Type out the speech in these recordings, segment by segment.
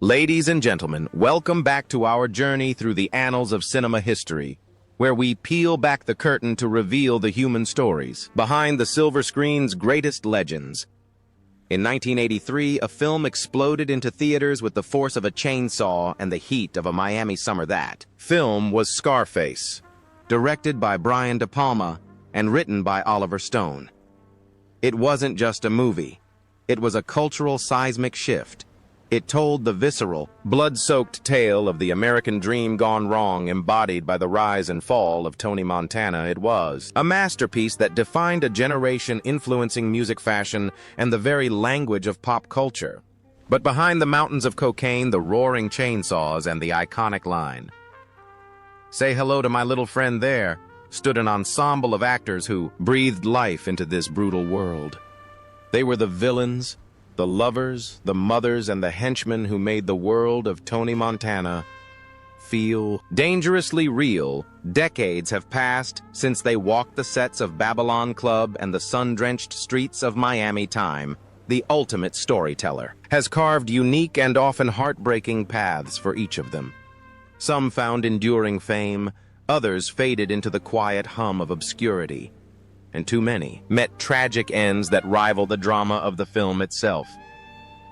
Ladies and gentlemen, welcome back to our journey through the annals of cinema history, where we peel back the curtain to reveal the human stories behind the silver screen's greatest legends. In 1983, a film exploded into theaters with the force of a chainsaw and the heat of a Miami summer. That film was Scarface, directed by Brian De Palma and written by Oliver Stone. It wasn't just a movie. It was a cultural seismic shift. It told the visceral, blood-soaked tale of the American dream gone wrong, embodied by the rise and fall of Tony Montana. It was a masterpiece that defined a generation, influencing music, fashion, and the very language of pop culture. But behind the mountains of cocaine, the roaring chainsaws, and the iconic line, "Say hello to my little friend there," stood an ensemble of actors who breathed life into this brutal world. They were the villains, the lovers, the mothers, and the henchmen who made the world of Tony Montana feel dangerously real. Decades have passed since they walked the sets of Babylon Club and the sun-drenched streets of Miami. Time, the ultimate storyteller, has carved unique and often heartbreaking paths for each of them. Some found enduring fame, others faded into the quiet hum of obscurity, and too many met tragic ends that rival the drama of the film itself.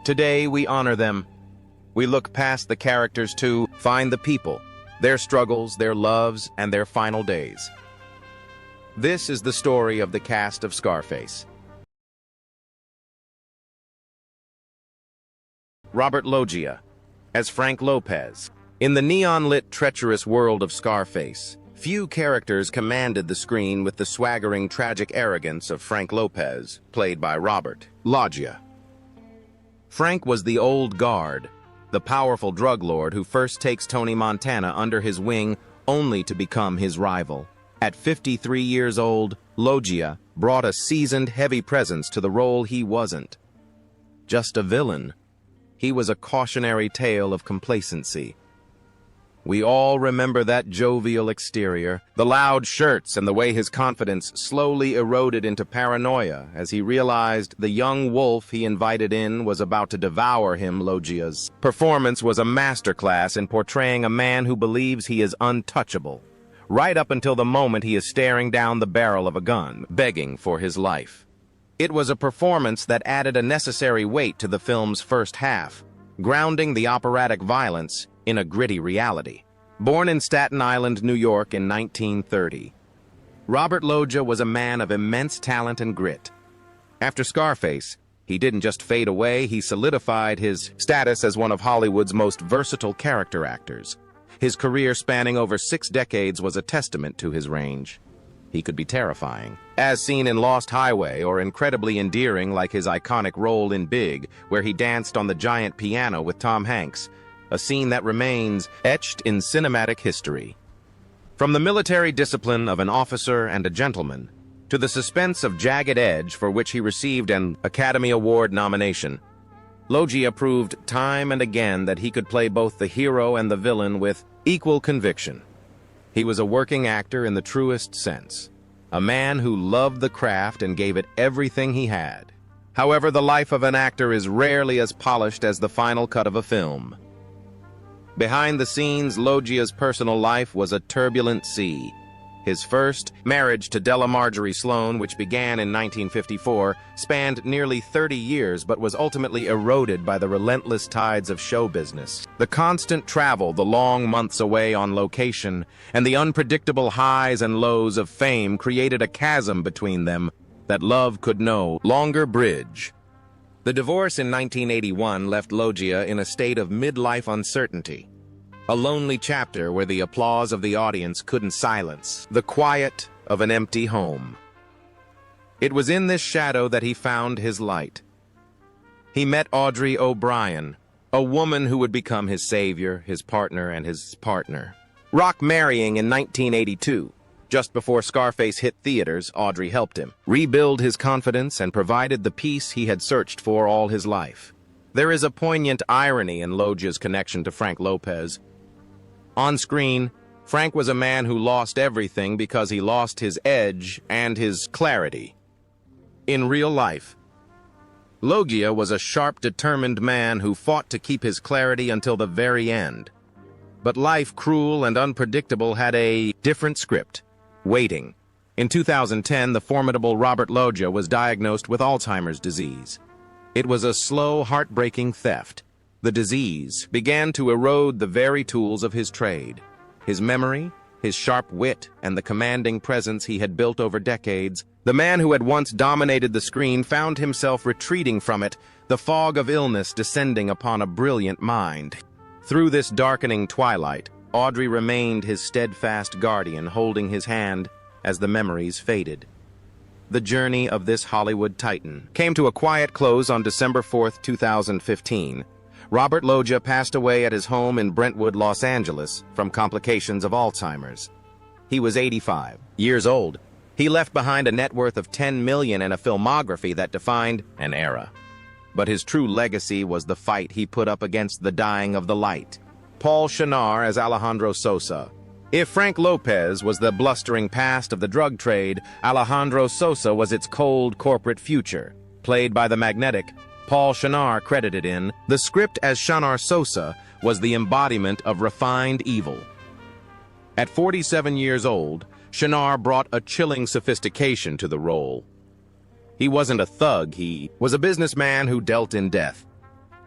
Today, we honor them. We look past the characters to find the people, their struggles, their loves, and their final days. This is the story of the cast of Scarface. Robert Loggia as Frank Lopez. In the neon-lit, treacherous world of Scarface, few characters commanded the screen with the swaggering, tragic arrogance of Frank Lopez, played by Robert Loggia. Frank was the old guard, the powerful drug lord who first takes Tony Montana under his wing only to become his rival. At 53 years old, Loggia brought a seasoned, heavy presence to the role. He wasn't just a villain. He was a cautionary tale of complacency. We all remember that jovial exterior, the loud shirts, and the way his confidence slowly eroded into paranoia as he realized the young wolf he invited in was about to devour him. Loggia's performance was a masterclass in portraying a man who believes he is untouchable, right up until the moment he is staring down the barrel of a gun, begging for his life. It was a performance that added a necessary weight to the film's first half, grounding the operatic violence in a gritty reality. Born in Staten Island, New York in 1930, Robert Loggia was a man of immense talent and grit. After Scarface, he didn't just fade away, he solidified his status as one of Hollywood's most versatile character actors. His career, spanning over 6 decades, was a testament to his range. He could be terrifying, as seen in Lost Highway, or incredibly endearing like his iconic role in Big, where he danced on the giant piano with Tom Hanks, a scene that remains etched in cinematic history. From the military discipline of an officer and a gentleman, to the suspense of Jagged Edge, for which he received an Academy Award nomination, Loggia proved time and again that he could play both the hero and the villain with equal conviction. He was a working actor in the truest sense, a man who loved the craft and gave it everything he had. However, the life of an actor is rarely as polished as the final cut of a film. Behind the scenes, Loggia's personal life was a turbulent sea. His first marriage to Della Marjorie Sloan, which began in 1954, spanned nearly 30 years but was ultimately eroded by the relentless tides of show business. The constant travel, the long months away on location, and the unpredictable highs and lows of fame created a chasm between them that love could no longer bridge. The divorce in 1981 left Loggia in a state of midlife uncertainty, a lonely chapter where the applause of the audience couldn't silence the quiet of an empty home. It was in this shadow that he found his light. He met Audrey O'Brien, a woman who would become his savior, his partner, and his partner. Rock marrying in 1982. Just before Scarface hit theaters, Audrey helped him rebuild his confidence and provided the peace he had searched for all his life. There is a poignant irony in Loggia's connection to Frank Lopez. On screen, Frank was a man who lost everything because he lost his edge and his clarity. In real life, Loggia was a sharp, determined man who fought to keep his clarity until the very end. But life, cruel and unpredictable, had a different script: waiting. In 2010, the formidable Robert Loggia was diagnosed with Alzheimer's disease. It was a slow, heartbreaking theft. The disease began to erode the very tools of his trade. His memory, his sharp wit, and the commanding presence he had built over decades, the man who had once dominated the screen found himself retreating from it, the fog of illness descending upon a brilliant mind. Through this darkening twilight, Audrey remained his steadfast guardian, holding his hand as the memories faded. The journey of this Hollywood titan came to a quiet close on December 4, 2015. Robert Loggia passed away at his home in Brentwood, Los Angeles, from complications of Alzheimer's. He was 85 years old. He left behind a net worth of $10 million and a filmography that defined an era. But his true legacy was the fight he put up against the dying of the light. Paul Shenar as Alejandro Sosa. If Frank Lopez was the blustering past of the drug trade, Alejandro Sosa was its cold corporate future. Played by the magnetic Paul Shenar, credited in the script as Shenar Sosa, was the embodiment of refined evil. At 47 years old, Shenar brought a chilling sophistication to the role. He wasn't a thug, he was a businessman who dealt in death.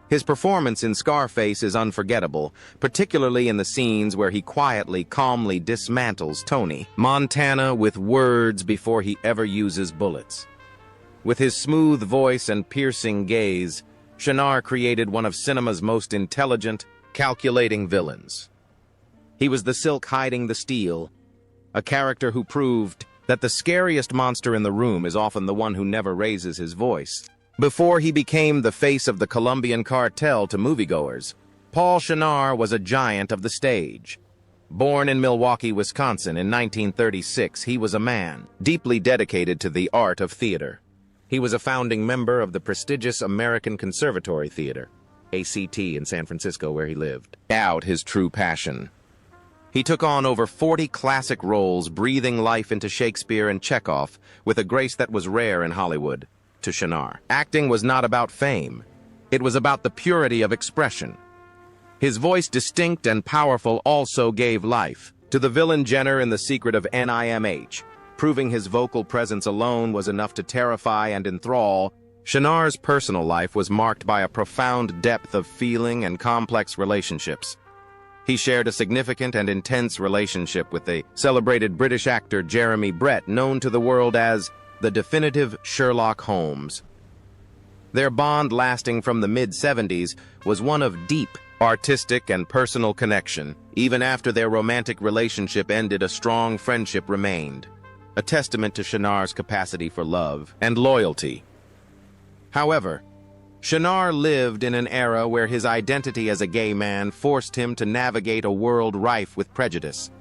His performance in Scarface is unforgettable, particularly in the scenes where he quietly, calmly dismantles Tony Montana with words before he ever uses bullets. With his smooth voice and piercing gaze, Shenar created one of cinema's most intelligent, calculating villains. He was the silk hiding the steel, a character who proved that the scariest monster in the room is often the one who never raises his voice. Before he became the face of the Colombian cartel to moviegoers, Paul Shenar was a giant of the stage. Born in Milwaukee, Wisconsin in 1936, he was a man deeply dedicated to the art of theater. He was a founding member of the prestigious American Conservatory Theater, ACT, in San Francisco, where he lived out his true passion. He took on over 40 classic roles, breathing life into Shakespeare and Chekhov with a grace that was rare in Hollywood. To Shenar, acting was not about fame. It was about the purity of expression. His voice, distinct and powerful, also gave life to the villain Jenner in The Secret of NIMH. Proving his vocal presence alone was enough to terrify and enthrall, Shenar's personal life was marked by a profound depth of feeling and complex relationships. He shared a significant and intense relationship with the celebrated British actor Jeremy Brett, known to the world as the definitive Sherlock Holmes. Their bond, lasting from the mid-70s, was one of deep artistic and personal connection. Even after their romantic relationship ended, a strong friendship remained, a testament to Shenar's capacity for love and loyalty. However, Shenar lived in an era where his identity as a gay man forced him to navigate a world rife with prejudice.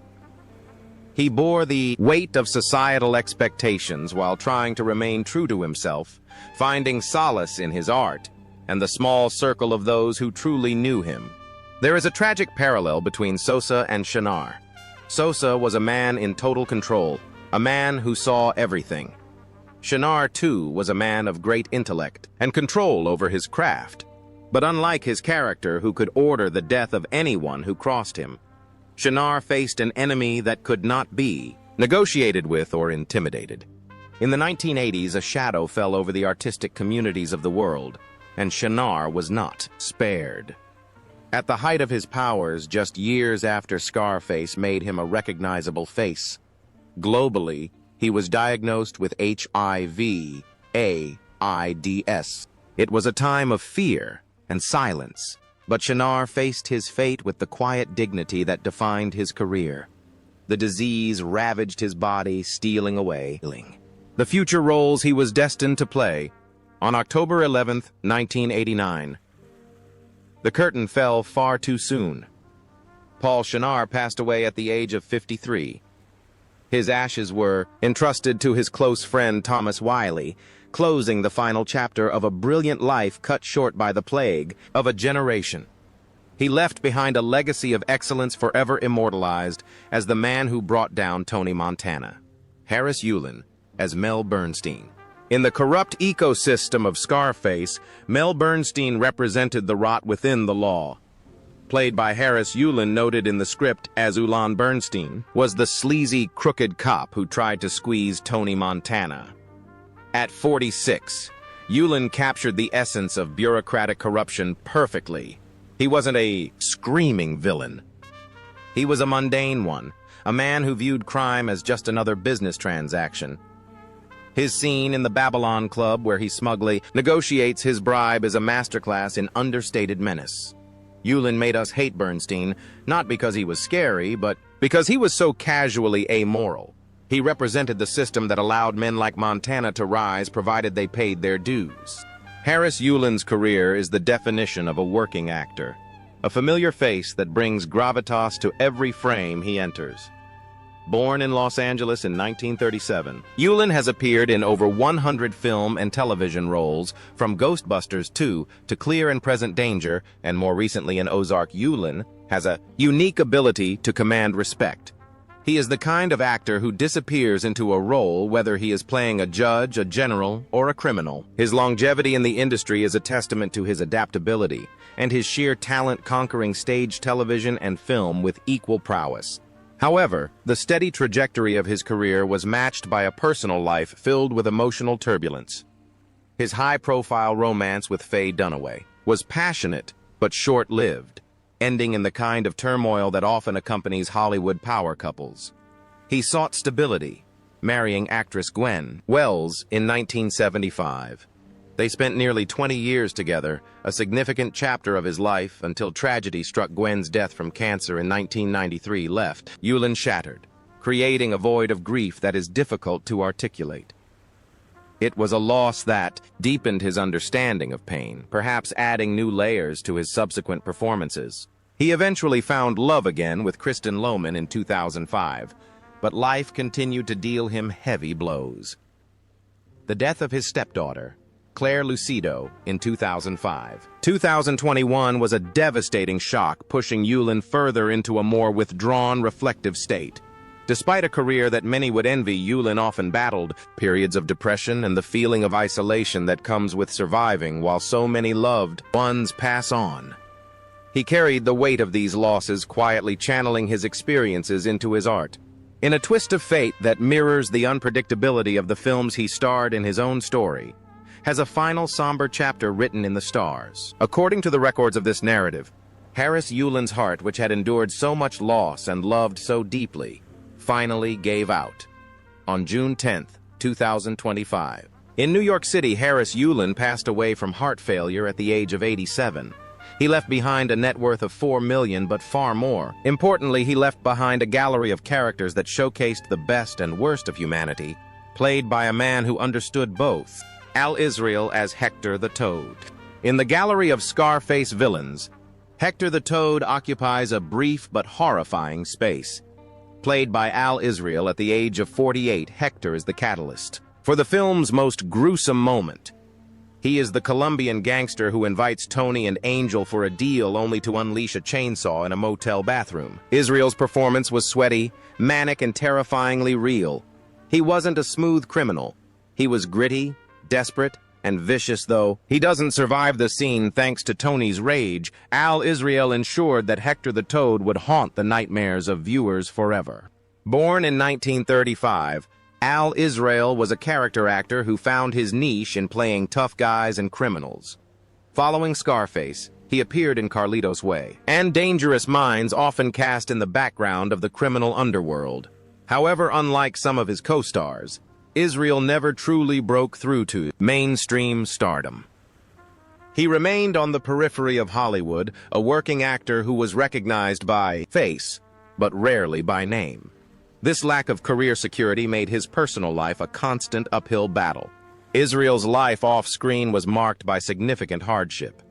He bore the weight of societal expectations while trying to remain true to himself, finding solace in his art and the small circle of those who truly knew him. There is a tragic parallel between Sosa and Shenar. Sosa was a man in total control, a man who saw everything. Shenar, too, was a man of great intellect and control over his craft. But unlike his character, who could order the death of anyone who crossed him, Shenar faced an enemy that could not be negotiated with or intimidated. In the 1980s, a shadow fell over the artistic communities of the world, and Shenar was not spared. At the height of his powers, just years after Scarface made him a recognizable face, globally, he was diagnosed with HIV/AIDS. It was a time of fear and silence, but Shenar faced his fate with the quiet dignity that defined his career. The disease ravaged his body, stealing away the future roles he was destined to play. On October 11, 1989, the curtain fell far too soon. Paul Shenar passed away at the age of 53. His ashes were entrusted to his close friend Thomas Wiley, closing the final chapter of a brilliant life cut short by the plague of a generation. He left behind a legacy of excellence forever immortalized as the man who brought down Tony Montana. Harris Yulin as Mel Bernstein. In the corrupt ecosystem of Scarface, Mel Bernstein represented the rot within the law. Played by Harris Yulin, noted in the script as Ulan Bernstein, was the sleazy, crooked cop who tried to squeeze Tony Montana. At 46, Yulin captured the essence of bureaucratic corruption perfectly. He wasn't a screaming villain. He was a mundane one, a man who viewed crime as just another business transaction. His scene in the Babylon Club, where he smugly negotiates his bribe, is a masterclass in understated menace. Yulin made us hate Bernstein, not because he was scary, but because he was so casually amoral. He represented the system that allowed men like Montana to rise provided they paid their dues. Harris Yulin's career is the definition of a working actor, a familiar face that brings gravitas to every frame he enters. Born in Los Angeles in 1937, Yulin has appeared in over 100 film and television roles, from Ghostbusters 2 to Clear and Present Danger, and more recently in Ozark. Yulin has a unique ability to command respect. He is the kind of actor who disappears into a role whether he is playing a judge, a general, or a criminal. His longevity in the industry is a testament to his adaptability and his sheer talent, conquering stage, television, and film with equal prowess. However, the steady trajectory of his career was matched by a personal life filled with emotional turbulence. His high-profile romance with Faye Dunaway was passionate but short-lived, ending in the kind of turmoil that often accompanies Hollywood power couples. He sought stability, marrying actress Gwen Wells in 1975. They spent nearly 20 years together, a significant chapter of his life, until tragedy struck. Gwen's death from cancer in 1993 left Yulin shattered, creating a void of grief that is difficult to articulate. It was a loss that deepened his understanding of pain, perhaps adding new layers to his subsequent performances. He eventually found love again with Kristen Lohman in 2005, but life continued to deal him heavy blows. The death of his stepdaughter, Claire Lucido, in 2005. 2021 was a devastating shock, pushing Yulin further into a more withdrawn, reflective state. Despite a career that many would envy, Yulin often battled periods of depression and the feeling of isolation that comes with surviving while so many loved ones pass on. He carried the weight of these losses, quietly channeling his experiences into his art. In a twist of fate that mirrors the unpredictability of the films he starred in, his own story has a final somber chapter written in the stars. According to the records of this narrative, Harris Yulin's heart, which had endured so much loss and loved so deeply, finally gave out. On June 10, 2025. In New York City, Harris Yulin passed away from heart failure at the age of 87. He left behind a net worth of $4 million, but far more. Importantly, he left behind a gallery of characters that showcased the best and worst of humanity, played by a man who understood both. Al Israel as Hector the Toad. In the gallery of Scarface villains, Hector the Toad occupies a brief but horrifying space. Played by Al Israel at the age of 48, Hector is the catalyst for the film's most gruesome moment. He is the Colombian gangster who invites Tony and Angel for a deal only to unleash a chainsaw in a motel bathroom. Israel's performance was sweaty, manic, and terrifyingly real. He wasn't a smooth criminal. He was gritty, desperate, and vicious. Though he doesn't survive the scene thanks to Tony's rage, Al Israel ensured that Hector the Toad would haunt the nightmares of viewers forever. Born in 1935, Al Israel was a character actor who found his niche in playing tough guys and criminals. Following Scarface, he appeared in Carlito's Way and Dangerous Minds, often cast in the background of the criminal underworld. However, unlike some of his co-stars, Israel never truly broke through to mainstream stardom. He remained on the periphery of Hollywood, a working actor who was recognized by face, but rarely by name. This lack of career security made his personal life a constant uphill battle. Israel's life off-screen was marked by significant hardship.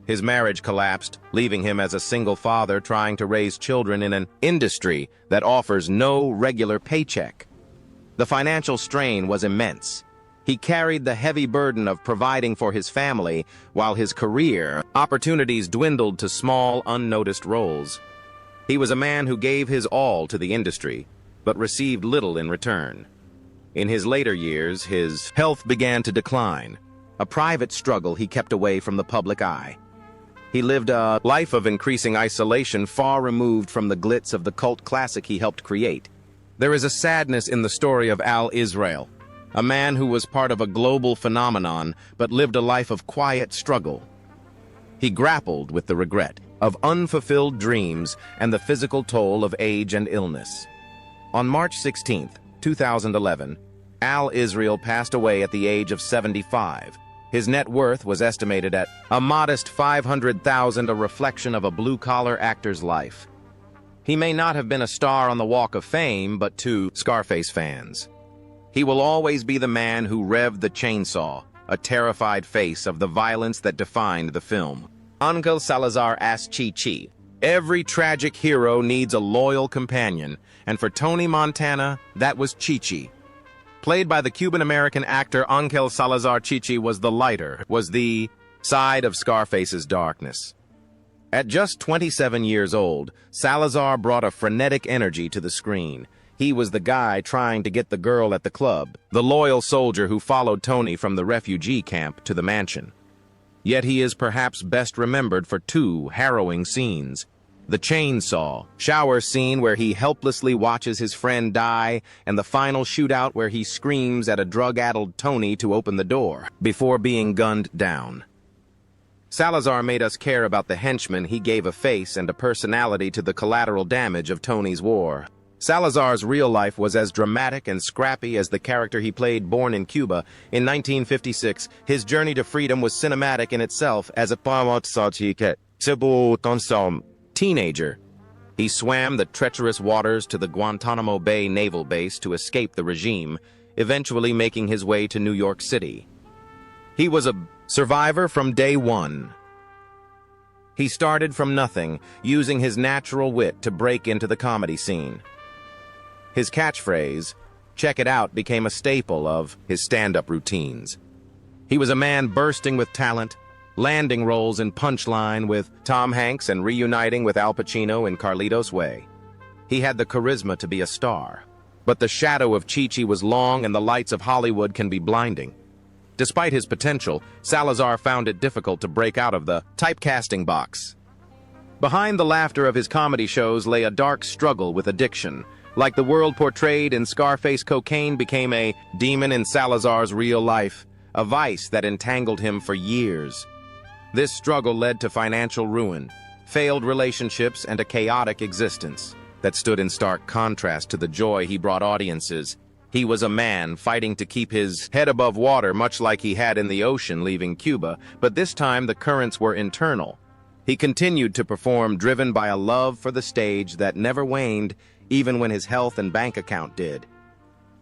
His marriage collapsed, leaving him as a single father trying to raise children in an industry that offers no regular paycheck. The financial strain was immense. He carried the heavy burden of providing for his family, while his career opportunities dwindled to small, unnoticed roles. He was a man who gave his all to the industry, but received little in return. In his later years, his health began to decline, a private struggle he kept away from the public eye. He lived a life of increasing isolation, far removed from the glitz of the cult classic he helped create. There is a sadness in the story of Al Israel, a man who was part of a global phenomenon but lived a life of quiet struggle. He grappled with the regret of unfulfilled dreams and the physical toll of age and illness. On March 16, 2011, Al Israel passed away at the age of 75. His net worth was estimated at a modest $500,000, a reflection of a blue-collar actor's life. He may not have been a star on the Walk of Fame, but to Scarface fans, he will always be the man who revved the chainsaw, a terrified face of the violence that defined the film. Ángel Salazar asked Chi-Chi, "Every tragic hero needs a loyal companion, and for Tony Montana, that was Chi-Chi." Played by the Cuban-American actor Ángel Salazar, Chi-Chi was the side of Scarface's darkness. At just 27 years old, Salazar brought a frenetic energy to the screen. He was the guy trying to get the girl at the club, the loyal soldier who followed Tony from the refugee camp to the mansion. Yet he is perhaps best remembered for two harrowing scenes. The chainsaw shower scene where he helplessly watches his friend die, and the final shootout where he screams at a drug-addled Tony to open the door before being gunned down. Salazar made us care about the henchman. He gave a face and a personality to the collateral damage of Tony's war. Salazar's real life was as dramatic and scrappy as the character he played. Born in Cuba in 1956, his journey to freedom was cinematic in itself. As a teenager, he swam the treacherous waters to the Guantanamo Bay Naval Base to escape the regime, eventually making his way to New York City. He was a survivor from day one. He started from nothing, using his natural wit to break into the comedy scene. His catchphrase, "Check it out," became a staple of his stand-up routines. He was a man bursting with talent, landing roles in Punchline with Tom Hanks and reuniting with Al Pacino in Carlito's Way. He had the charisma to be a star, but the shadow of Chi-Chi was long, and the lights of Hollywood can be blinding. Despite his potential, Salazar found it difficult to break out of the typecasting box. Behind the laughter of his comedy shows lay a dark struggle with addiction. Like the world portrayed in Scarface, cocaine became a demon in Salazar's real life, a vice that entangled him for years. This struggle led to financial ruin, failed relationships, and a chaotic existence that stood in stark contrast to the joy he brought audiences. He was a man fighting to keep his head above water, much like he had in the ocean leaving Cuba, but this time the currents were internal. He continued to perform, driven by a love for the stage that never waned, even when his health and bank account did.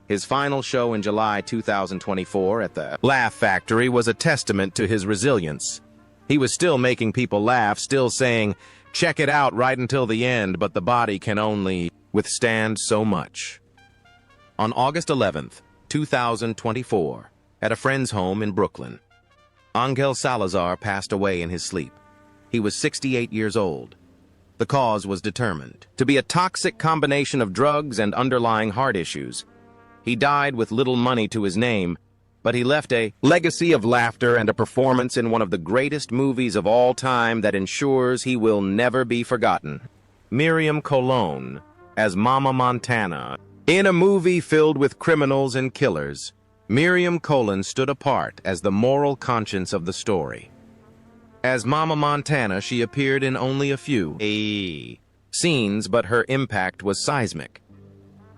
His final show in July 2024 at the Laugh Factory was a testament to his resilience. He was still making people laugh, still saying, "Check it out," right until the end, but the body can only withstand so much. On August 11th, 2024, at a friend's home in Brooklyn, Ángel Salazar passed away in his sleep. He was 68 years old. The cause was determined to be a toxic combination of drugs and underlying heart issues. He died with little money to his name, but he left a legacy of laughter and a performance in one of the greatest movies of all time that ensures he will never be forgotten. Miriam Colon as Mama Montana. In a movie filled with criminals and killers, Miriam Colon stood apart as the moral conscience of the story. As Mama Montana, she appeared in only a few scenes, but her impact was seismic.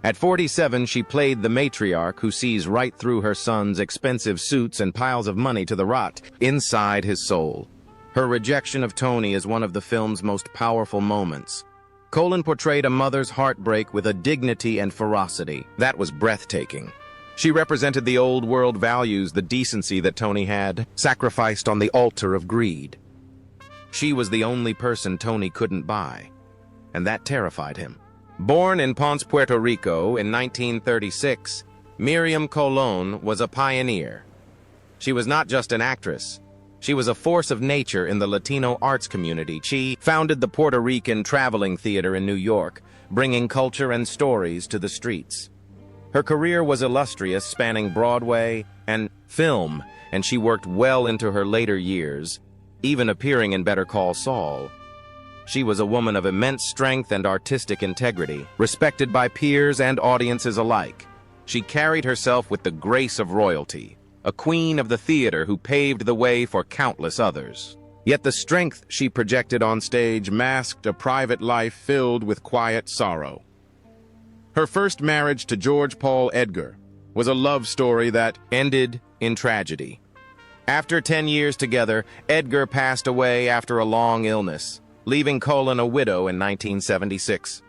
At 47, she played the matriarch who sees right through her son's expensive suits and piles of money to the rot inside his soul. Her rejection of Tony is one of the film's most powerful moments. Colon portrayed a mother's heartbreak with a dignity and ferocity that was breathtaking. She represented the old world values, the decency that Tony had, sacrificed on the altar of greed. She was the only person Tony couldn't buy, and that terrified him. Born in Ponce, Puerto Rico in 1936, Miriam Colon was a pioneer. She was not just an actress. She was a force of nature in the Latino arts community. She founded the Puerto Rican Traveling Theater in New York, bringing culture and stories to the streets. Her career was illustrious, spanning Broadway and film, and she worked well into her later years, even appearing in Better Call Saul. She was a woman of immense strength and artistic integrity, respected by peers and audiences alike. She carried herself with the grace of royalty, a queen of the theater who paved the way for countless others. Yet the strength she projected on stage masked a private life filled with quiet sorrow. Her first marriage to George Paul Edgar was a love story that ended in tragedy. After 10 years together, Edgar passed away after a long illness, leaving Colin a widow in 1976.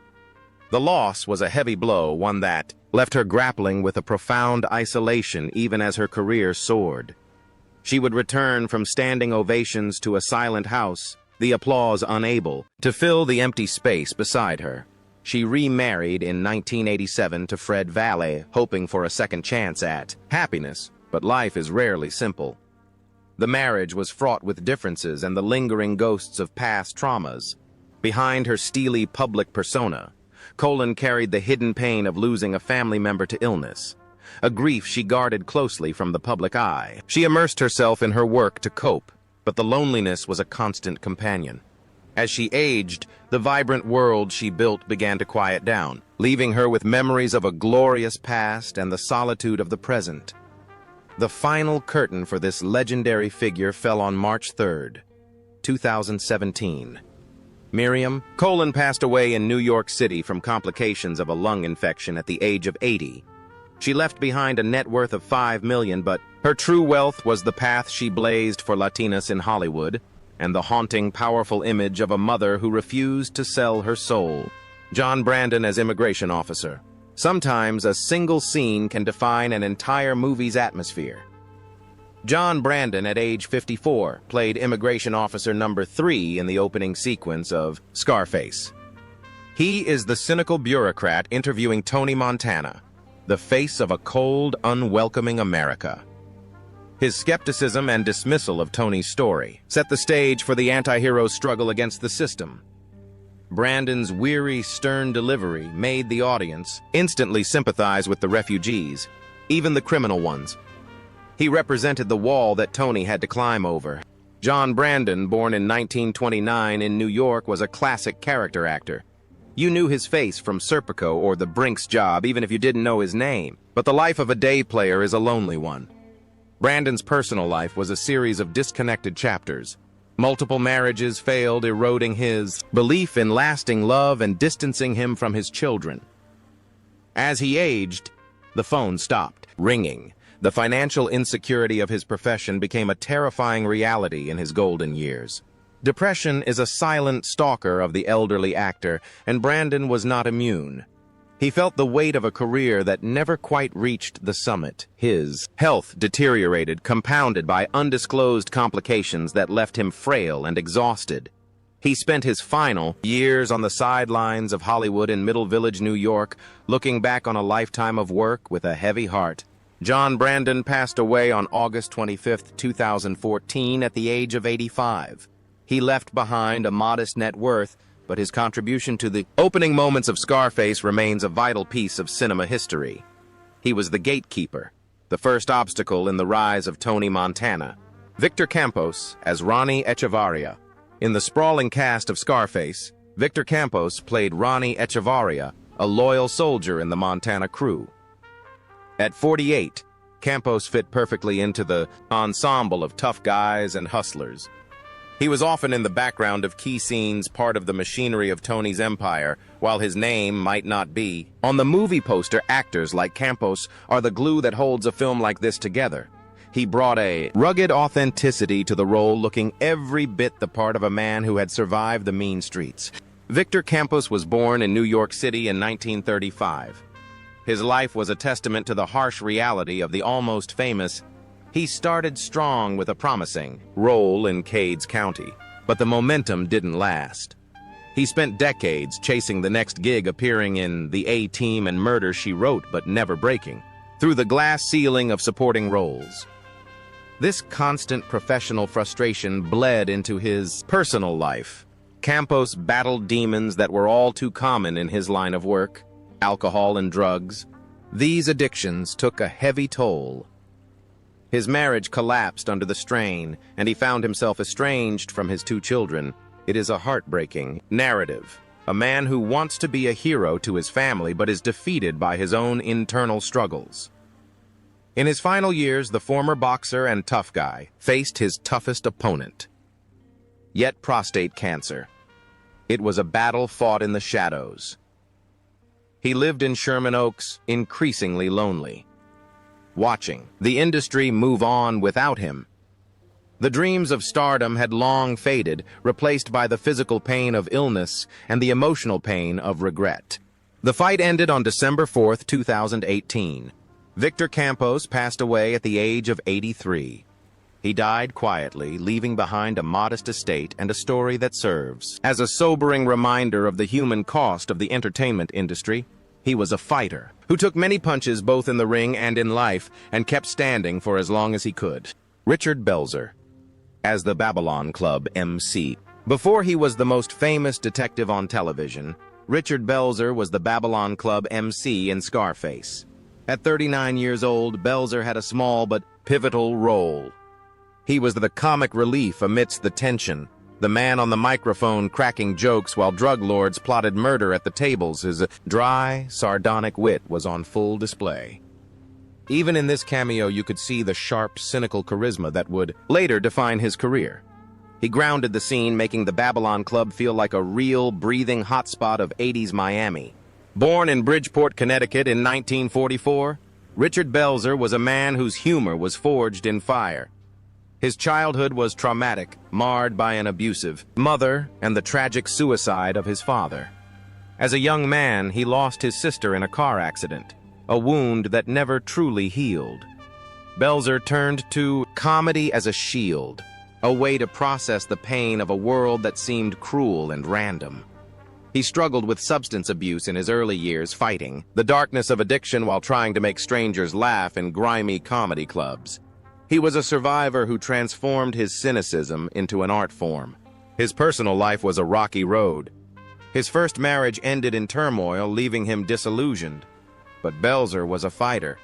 The loss was a heavy blow, one that left her grappling with a profound isolation even as her career soared. She would return from standing ovations to a silent house, the applause unable to fill the empty space beside her. She remarried in 1987 to Fred Valle, hoping for a second chance at happiness, but life is rarely simple. The marriage was fraught with differences and the lingering ghosts of past traumas. Behind her steely public persona, Colin carried the hidden pain of losing a family member to illness, a grief she guarded closely from the public eye. She immersed herself in her work to cope, but the loneliness was a constant companion. As she aged, the vibrant world she built began to quiet down, leaving her with memories of a glorious past and the solitude of the present. The final curtain for this legendary figure fell on March 3rd, 2017. Miriam Colin passed away in New York City from complications of a lung infection at the age of 80. She left behind a net worth of $5 million, but her true wealth was the path she blazed for Latinas in Hollywood, and the haunting, powerful image of a mother who refused to sell her soul. John Brandon as immigration officer. Sometimes a single scene can define an entire movie's atmosphere. John Brandon, at age 54, played immigration officer number 3 in the opening sequence of Scarface. He is the cynical bureaucrat interviewing Tony Montana, the face of a cold, unwelcoming America. His skepticism and dismissal of Tony's story set the stage for the anti-hero's struggle against the system. Brandon's weary, stern delivery made the audience instantly sympathize with the refugees, even the criminal ones. He represented the wall that Tony had to climb over. John Brandon, born in 1929 in New York, was a classic character actor. You knew his face from Serpico or The Brink's Job, even if you didn't know his name. But the life of a day player is a lonely one. Brandon's personal life was a series of disconnected chapters. Multiple marriages failed, eroding his belief in lasting love and distancing him from his children. As he aged, the phone stopped ringing. The financial insecurity of his profession became a terrifying reality in his golden years. Depression is a silent stalker of the elderly actor, and Brandon was not immune. He felt the weight of a career that never quite reached the summit. His health deteriorated, compounded by undisclosed complications that left him frail and exhausted. He spent his final years on the sidelines of Hollywood in Middle Village, New York, looking back on a lifetime of work with a heavy heart. John Brandon passed away on August 25, 2014, at the age of 85. He left behind a modest net worth, but his contribution to the opening moments of Scarface remains a vital piece of cinema history. He was the gatekeeper, the first obstacle in the rise of Tony Montana. Victor Campos as Ronnie Echevarria. In the sprawling cast of Scarface, Victor Campos played Ronnie Echevarria, a loyal soldier in the Montana crew. At 48, Campos fit perfectly into the ensemble of tough guys and hustlers. He was often in the background of key scenes, part of the machinery of Tony's empire, while his name might not be. On the movie poster, actors like Campos are the glue that holds a film like this together. He brought a rugged authenticity to the role, looking every bit the part of a man who had survived the mean streets. Victor Campos was born in New York City in 1935. His life was a testament to the harsh reality of the almost famous. He started strong with a promising role in Cades County, but the momentum didn't last. He spent decades chasing the next gig, appearing in The A-Team and Murder, She Wrote, but never breaking through the glass ceiling of supporting roles. This constant professional frustration bled into his personal life. Campos battled demons that were all too common in his line of work: alcohol and drugs, These addictions took a heavy toll. His marriage collapsed under the strain, and he found himself estranged from his 2 children. It is a heartbreaking narrative. A man who wants to be a hero to his family but is defeated by his own internal struggles. In his final years, the former boxer and tough guy faced his toughest opponent, yet prostate cancer. It was a battle fought in the shadows. He lived in Sherman Oaks, increasingly lonely, watching the industry move on without him. The dreams of stardom had long faded, replaced by the physical pain of illness and the emotional pain of regret. The fight ended on December 4th, 2018. Victor Campos passed away at the age of 83. He died quietly, leaving behind a modest estate and a story that serves as a sobering reminder of the human cost of the entertainment industry. He was a fighter who took many punches both in the ring and in life and kept standing for as long as he could. Richard Belzer, as the Babylon Club MC. Before he was the most famous detective on television, Richard Belzer was the Babylon Club MC in Scarface. At 39 years old, Belzer had a small but pivotal role. He was the comic relief amidst the tension, the man on the microphone cracking jokes while drug lords plotted murder at the tables. His dry, sardonic wit was on full display. Even in this cameo, you could see the sharp, cynical charisma that would later define his career. He grounded the scene, making the Babylon Club feel like a real, breathing hotspot of 80s Miami. Born in Bridgeport, Connecticut in 1944, Richard Belzer was a man whose humor was forged in fire. His childhood was traumatic, marred by an abusive mother and the tragic suicide of his father. As a young man, he lost his sister in a car accident, a wound that never truly healed. Belzer turned to comedy as a shield, a way to process the pain of a world that seemed cruel and random. He struggled with substance abuse in his early years, fighting the darkness of addiction while trying to make strangers laugh in grimy comedy clubs. He was a survivor who transformed his cynicism into an art form. His personal life was a rocky road. His first marriage ended in turmoil, leaving him disillusioned. But Belzer was a fighter.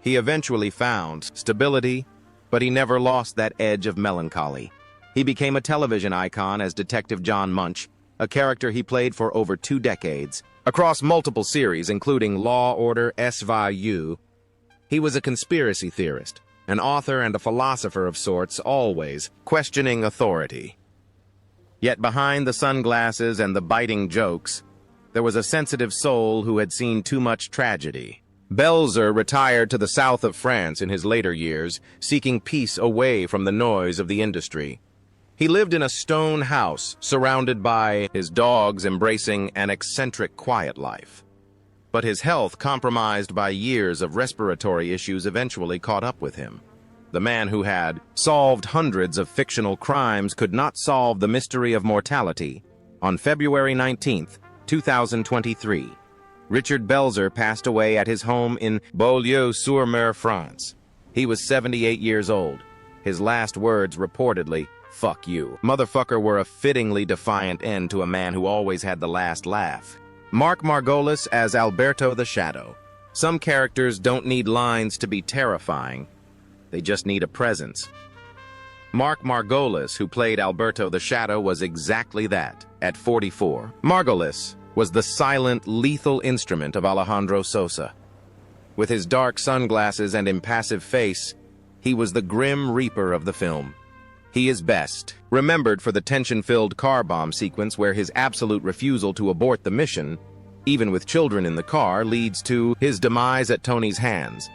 He eventually found stability, but he never lost that edge of melancholy. He became a television icon as Detective John Munch, a character he played for over 2 decades, across multiple series including Law Order SVU. He was a conspiracy theorist, an author and a philosopher of sorts, always questioning authority. Yet behind the sunglasses and the biting jokes, there was a sensitive soul who had seen too much tragedy. Belzer retired to the south of France in his later years, seeking peace away from the noise of the industry. He lived in a stone house, surrounded by his dogs, embracing an eccentric, quiet life. But his health, compromised by years of respiratory issues, eventually caught up with him. The man who had solved hundreds of fictional crimes could not solve the mystery of mortality. On February 19th, 2023, Richard Belzer passed away at his home in Beaulieu-sur-Mer, France. He was 78 years old. His last words, reportedly, "Fuck you, motherfucker," were a fittingly defiant end to a man who always had the last laugh. Mark Margolis as Alberto the Shadow. Some characters don't need lines to be terrifying. They just need a presence. Mark Margolis, who played Alberto the Shadow, was exactly that. At 44, Margolis was the silent, lethal instrument of Alejandro Sosa. With his dark sunglasses and impassive face, he was the grim reaper of the film. He is best remembered for the tension-filled car bomb sequence where his absolute refusal to abort the mission, even with children in the car, leads to his demise at Tony's hands.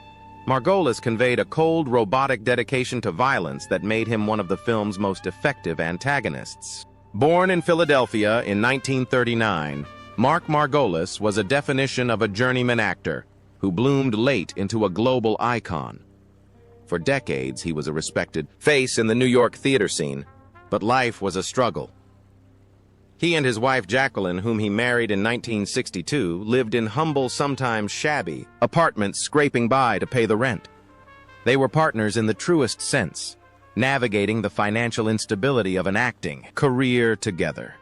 Margolis conveyed a cold, robotic dedication to violence that made him one of the film's most effective antagonists. Born in Philadelphia in 1939, Mark Margolis was a definition of a journeyman actor who bloomed late into a global icon. For decades, he was a respected face in the New York theater scene, but life was a struggle. He and his wife Jacqueline, whom he married in 1962, lived in humble, sometimes shabby, apartments scraping by to pay the rent. They were partners in the truest sense, navigating the financial instability of an acting career together.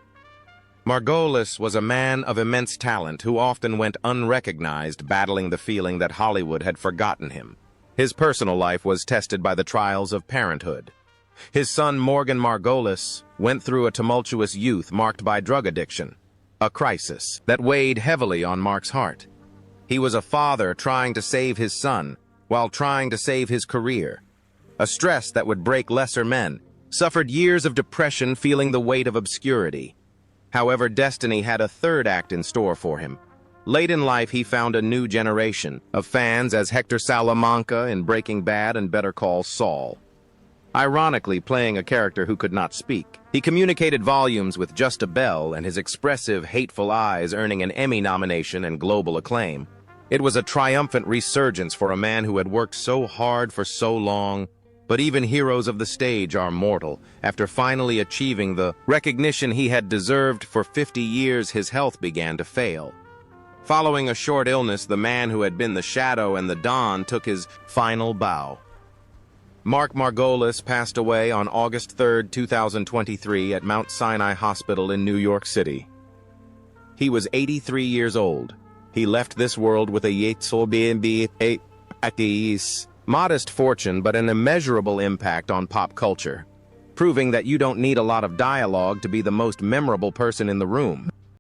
Margolis was a man of immense talent who often went unrecognized, battling the feeling that Hollywood had forgotten him. His personal life was tested by the trials of parenthood. His son Morgan Margolis went through a tumultuous youth marked by drug addiction, a crisis that weighed heavily on Mark's heart. He was a father trying to save his son while trying to save his career. A stress that would break lesser men, suffered years of depression, feeling the weight of obscurity. However, destiny had a third act in store for him. Late in life, he found a new generation of fans as Hector Salamanca in Breaking Bad and Better Call Saul. Ironically, playing a character who could not speak, he communicated volumes with just a bell, and his expressive, hateful eyes earning an Emmy nomination and global acclaim. It was a triumphant resurgence for a man who had worked so hard for so long. But even heroes of the stage are mortal. After finally achieving the recognition he had deserved for 50 years, his health began to fail. Following a short illness, the man who had been the shadow and the Don took his final bow. Mark Margolis passed away on August 3, 2023 at Mount Sinai Hospital in New York City. He was 83 years old. He left this world with a modest fortune but an immeasurable impact on pop culture, proving that you don't need a lot of dialogue to be the most memorable person in the room.